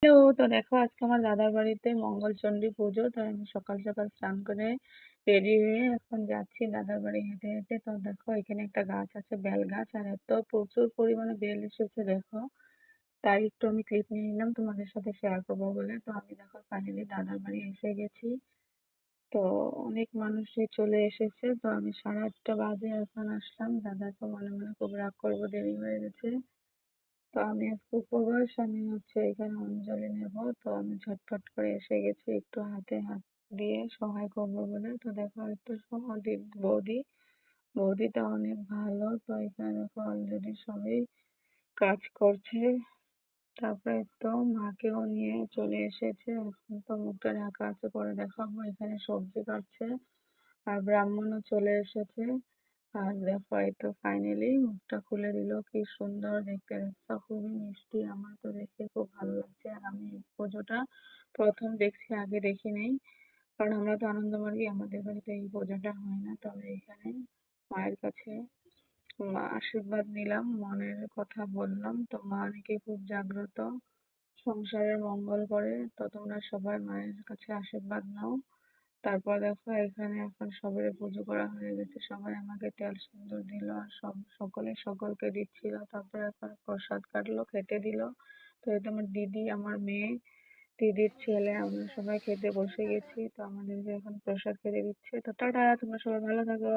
Hello! তো দেখো আজকে আমার দাদার বাড়িতে মঙ্গলচণ্ডী পুজো। তো আমি সকাল সকাল স্নান করে রেডি হয়ে এখন যাচ্ছি দাদার বাড়ি হেঁটে হেঁটে। তো দেখো এখানে একটা গাছ আছে, বেল গাছ, আর এত প্রচুর পরিমাণে বেল এসেছে দেখো। তাই একটু আমি ক্লিপ নিয়ে নিলাম তোমাদের সাথে শেয়ার করবো বলে। তো আমি দেখো ফাইনালি দাদার বাড়ি এসে গেছি। তো অনেক মানুষই চলে এসেছে। তো আমি 8:30 বাজে এখন আসলাম। দাদা তো মনে মনে খুব রাগ করবো, দেরি হয়ে গেছে। তো আমি আজকে উপবাস, আমি এখানে অঞ্জলি নেব। তো আমি ঝটফট করে এসে গেছি একটু হাতে হাত দিয়ে সহায় করবো বলে। তো দেখো একটু বৌদি, বৌদিটা অনেক ভালো। তো এখানে দেখো অলরেডি সবাই কাজ করছে। তারপরে তো মাকেও নিয়ে চলে এসেছে। এখন তো মুখটা ঢাকা আছে, পরে দেখাবো। এখানে সবজি কাটছে আর ব্রাহ্মণও চলে এসেছে। আর দেখো এই তো ফাইনালি মুখটা খুলে দিল, কি সুন্দর দেখতে, রাস্তা খুবই মিষ্টি। আমার তো দেখে খুব ভালো লাগছে। আর আমি এই পুজোটা প্রথম দেখছি, আগে দেখি নেই। কারণ আমরা তো আনন্দমার্গী, আমাদের বাড়িতে এই পুজোটা হয় না। তবে এখানে মায়ের কাছে আশীর্বাদ নিলাম, মনের কথা বললাম। তো মা নাকি খুব জাগ্রত, সংসারের মঙ্গল করে। তো তোমরা সবাই মায়ের কাছে আশীর্বাদ নাও। তারপর দেখো এখানে এখন সবারই পুজো করা হয়ে গেছে, সবাই আমাকে তেল সিন্দুর দিল আর সকলে সকলকে দিচ্ছিল। তারপরে এখন প্রসাদ কাটলো, খেতে দিল। তো এই তো আমার দিদি, আমার মেয়ে, দিদির ছেলে, আমরা সবাই খেতে বসে গেছি। তো আমাদেরকে এখন প্রসাদ খেতে দিচ্ছে। তো টাটা, তোমরা সবাই ভালো থাকো।